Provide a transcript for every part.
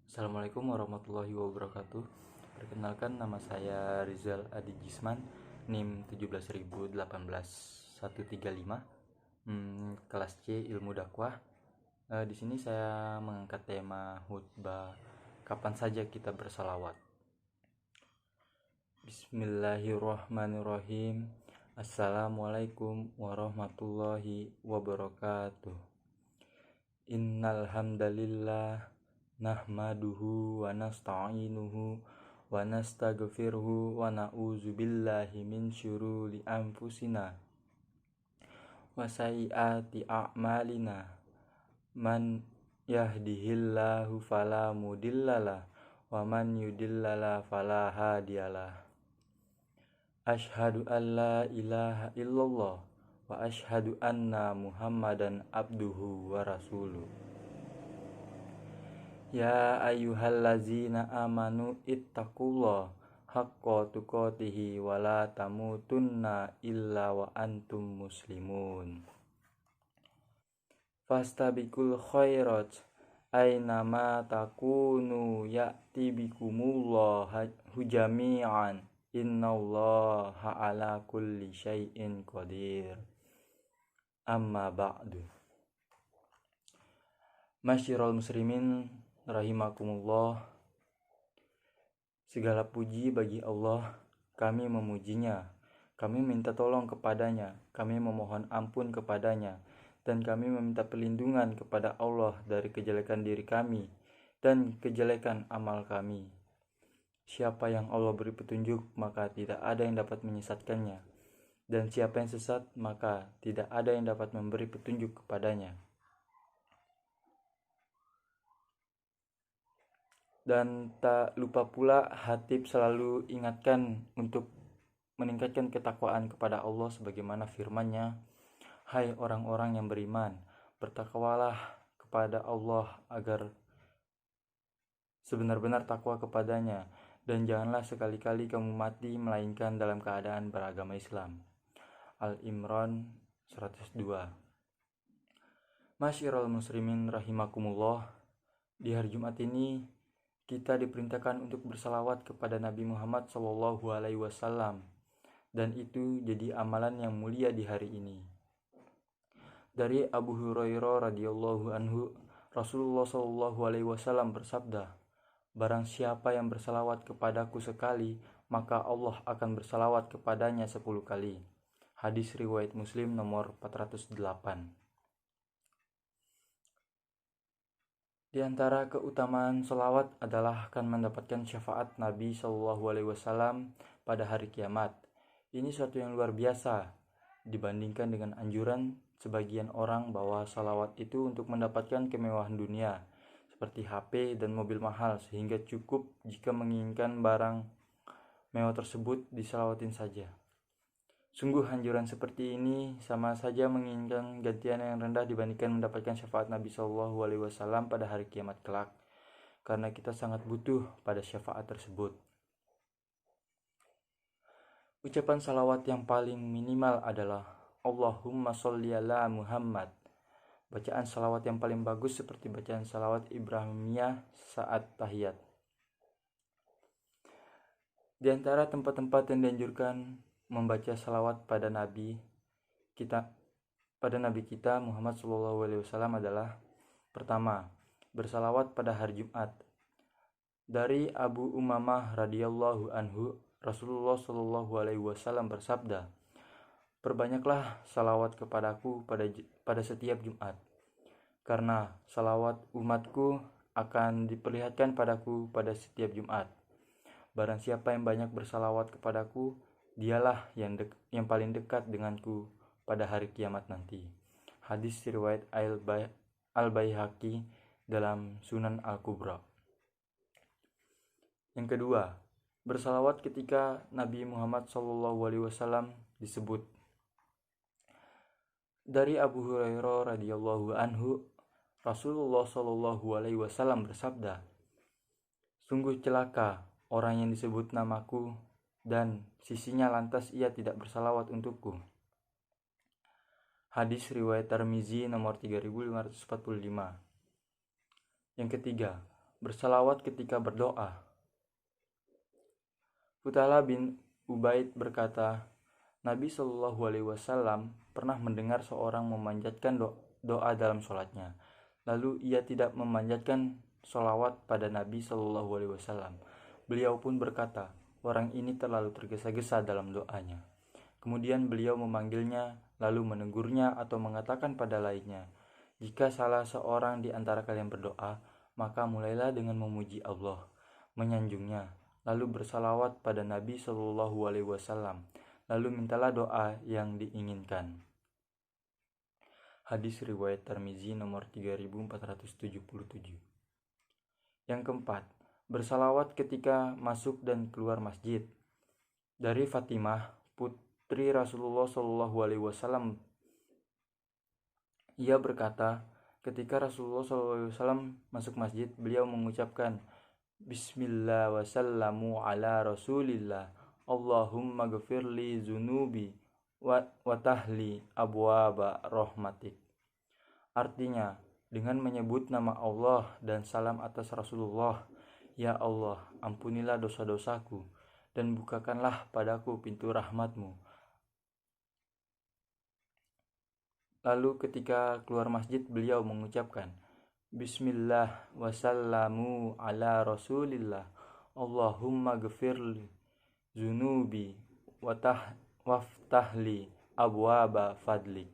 Assalamualaikum warahmatullahi wabarakatuh. Perkenalkan, nama saya Rizal Adi Gisman, NIM 170181135, kelas C Ilmu Dakwah. Di sini saya mengangkat tema khutbah kapan saja kita bersalawat. Bismillahirrahmanirrahim. Assalamualaikum warahmatullahi wabarakatuh. Innal hamdalillah nahmaduhu wa nasta'inuhu wa nastaghfiruhu wa na'udzu billahi min syururi anfusina wa sayyiati a'malina. Man yahdihillahu fala mudhillalah wa man yudhillalah fala hadiyalah. Asyhadu an la ilaha illallah wa asyhadu anna Muhammadan abduhu wa rasuluh. Ya ayyuhallazina amanu ittaqullah haqqa tuqatih wa la tamutunna illa wa antum muslimun. Fastabiqul khairat aynama takunu ya'ti bikumullah hujami'an innallaha ala kulli syai'in qadir. Amma ba'du. Masyiral muslimin rahimakumullah. Segala puji bagi Allah, kami memujinya, kami minta tolong kepadanya, kami memohon ampun kepadanya, dan kami meminta perlindungan kepada Allah dari kejelekan diri kami dan kejelekan amal kami. Siapa yang Allah beri petunjuk, maka tidak ada yang dapat menyesatkannya, dan siapa yang sesat, maka tidak ada yang dapat memberi petunjuk kepadanya. Dan tak lupa pula Hatib selalu ingatkan untuk meningkatkan ketakwaan kepada Allah sebagaimana firman-Nya, "Hai orang-orang yang beriman, bertakwalah kepada Allah agar sebenar-benar takwa kepadanya, dan janganlah sekali-kali kamu mati melainkan dalam keadaan beragama Islam." Al-Imran 102. Masyiral muslimin rahimakumullah. Di hari Jumat ini kita diperintahkan untuk bersalawat kepada Nabi Muhammad SAW, dan itu jadi amalan yang mulia di hari ini. Dari Abu Hurairah radhiyallahu anhu, Rasulullah SAW bersabda, "Barang siapa yang bersalawat kepadaku sekali, maka Allah akan bersalawat kepadanya 10 kali." Hadis riwayat Muslim nomor 408. Di antara keutamaan salawat adalah akan mendapatkan syafaat Nabi SAW pada hari kiamat. Ini suatu yang luar biasa dibandingkan dengan anjuran sebagian orang bahwa salawat itu untuk mendapatkan kemewahan dunia seperti HP dan mobil mahal, sehingga cukup jika menginginkan barang mewah tersebut disalawatin saja. Sungguh anjuran seperti ini sama saja menginginkan gantian yang rendah dibandingkan mendapatkan syafaat Nabi SAW pada hari kiamat kelak, karena kita sangat butuh pada syafaat tersebut. Ucapan salawat yang paling minimal adalah Allahumma sholli ala Muhammad. Bacaan salawat yang paling bagus seperti bacaan salawat Ibrahimiyah saat tahiyat. Di antara tempat-tempat yang dianjurkan membaca salawat pada Nabi kita Muhammad SAW adalah: pertama, bersalawat pada hari Jumat. Dari Abu Umamah radhiyallahu anhu, Rasulullah SAW bersabda, "Perbanyaklah salawat kepadaku pada setiap Jumat, karena salawat umatku akan diperlihatkan padaku pada setiap Jumat. Barang siapa yang banyak bersalawat kepadaku, dialah yang paling dekat denganku pada hari kiamat nanti." Hadis riwayat Al-Baihaqi dalam Sunan Al-Kubra. Yang kedua, bersalawat ketika Nabi Muhammad SAW disebut. Dari Abu Hurairah radhiyallahu anhu, Rasulullah SAW bersabda, "Sungguh celaka orang yang disebut namaku dan sisinya lantas ia tidak bersalawat untukku." Hadis riwayat Tirmizi nomor 3545. Yang ketiga, Bersalawat ketika berdoa. Fudalah bin Ubaid berkata, Nabi Shallallahu Alaihi Wasallam pernah mendengar seorang memanjatkan doa dalam sholatnya. Lalu ia tidak memanjatkan sholawat pada Nabi Shallallahu Alaihi Wasallam. Beliau pun berkata, orang ini terlalu tergesa-gesa dalam doanya. Kemudian beliau memanggilnya, lalu menegurnya atau mengatakan pada lainnya, jika salah seorang di antara kalian berdoa, maka mulailah dengan memuji Allah, menyanjungnya, lalu bersalawat pada Nabi Shallallahu Alaihi Wasallam, lalu mintalah doa yang diinginkan. Hadis riwayat Tirmizi nomor 3477. Yang keempat, bersalawat ketika masuk dan keluar masjid. Dari Fatimah, putri Rasulullah Shallallahu Alaihi Wasallam, ia berkata, ketika Rasulullah SAW masuk masjid, beliau mengucapkan, Bismillah wa sallamu ala Rasulillah, Allahumma gfirli zunubi wa tahli abwaba rahmatik. Artinya, dengan menyebut nama Allah dan salam atas Rasulullah, Ya Allah, ampunilah dosa-dosaku dan bukakanlah padaku pintu rahmatmu. Lalu ketika keluar masjid beliau mengucapkan, Bismillah wa sallamu ala Rasulillah, Allahumma gfirli zunubi waftahli abwaba fadlik.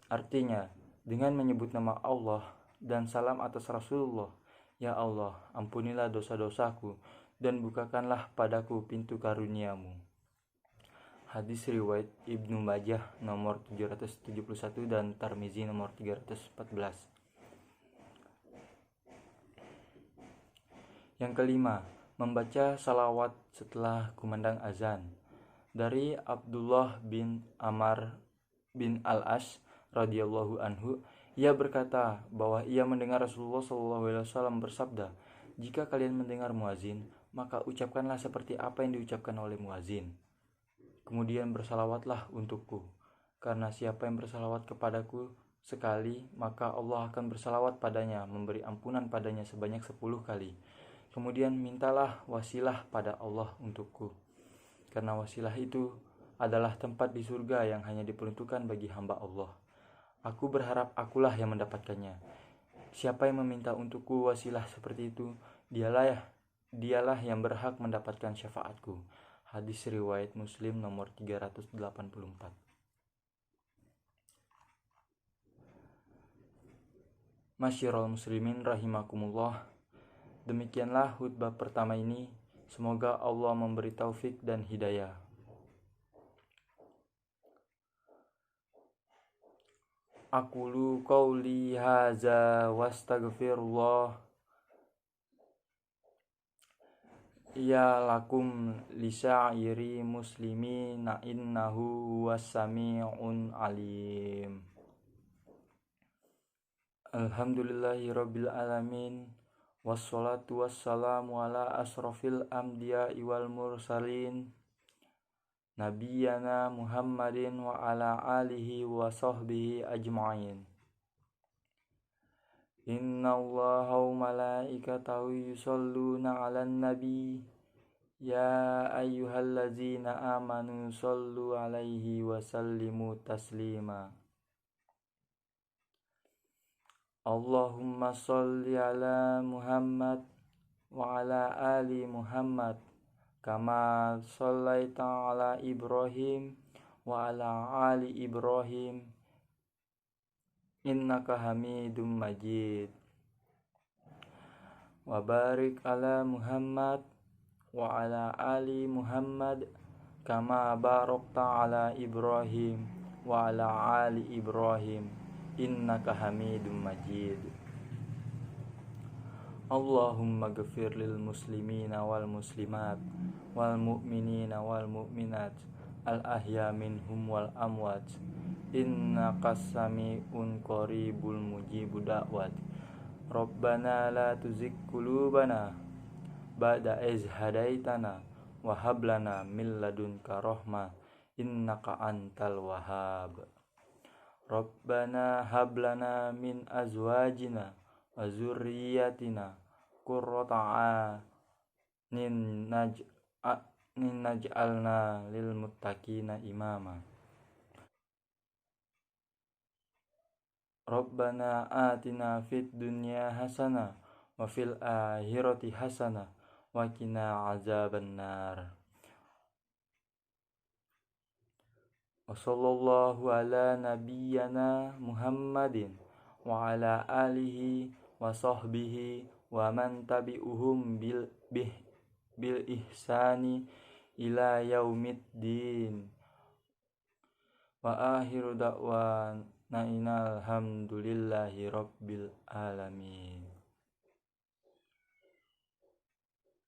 Artinya, dengan menyebut nama Allah dan salam atas Rasulullah, Ya Allah, ampunilah dosa-dosaku dan bukakanlah padaku pintu karuniamu. Hadis riwayat Ibnu Majah nomor 771 dan Tirmizi nomor 314. Yang kelima, membaca salawat setelah kumandang azan. Dari Abdullah bin Amr bin Al-As radhiyallahu anhu, ia berkata bahwa ia mendengar Rasulullah SAW bersabda, jika kalian mendengar muazin, maka ucapkanlah seperti apa yang diucapkan oleh muazin. Kemudian bersalawatlah untukku, karena siapa yang bersalawat kepadaku sekali, maka Allah akan bersalawat padanya, memberi ampunan padanya sebanyak 10 kali. Kemudian mintalah wasilah pada Allah untukku, karena wasilah itu adalah tempat di surga yang hanya diperuntukkan bagi hamba Allah. Aku berharap akulah yang mendapatkannya. Siapa yang meminta untukku wasilah seperti itu, dialah yang berhak mendapatkan syafaatku. Hadis riwayat Muslim nomor 384. Masyiral muslimin rahimakumullah. Demikianlah khutbah pertama ini. Semoga Allah memberi taufik dan hidayah. Aqulu qawli hadza wastaghfirullah ya lakum lisa'iri muslimina innahu was-sami'un alim. Alhamdulillahi rabbil alamin, wassalatu wassalamu ala asrofil anbiya'i wal mursalin, nabiyyana Muhammadin wa ala alihi wa sahbihi ajma'in. Inna allaha wa malaikatahu yusalluna ala nabi, ya ayyuhallazina amanu sallu alaihi wa sallimu taslima. Allahumma salli ala Muhammad wa ala ali Muhammad, kama sallaita ala Ibrahim wa ala ali Ibrahim, innaka hamidum majid. Wa barik ala Muhammad wa ala ali Muhammad, kama barakta ala Ibrahim wa ala ali Ibrahim, innaka hamidum majid. Allahumma ghafir lil muslimina wal muslimat wal mu'minina wal mu'minat al ahya minhum wal amwat, innaka sami'un qaribul mujibud da'wat. Rabbana la tuzigh qulubana ba'da iz hadaitana wa hab lana min ladunka rahmah, innaka antal wahhab. Rabbana hab lana min azwajina wa zurriyyatina qurrata a'yunin naj'alna lil muttaqina imama. Rabbana atina fid dunya hasanah wa fil akhirati hasanah wa qina azabannar. Wa sallallahu ala nabiyyana Muhammadin wa ala alihi wa sahbihi wa man tabi'uhum bil ihsani ila yaumiddin. Wa akhiru da'wana alhamdulillahi rabbil alamin.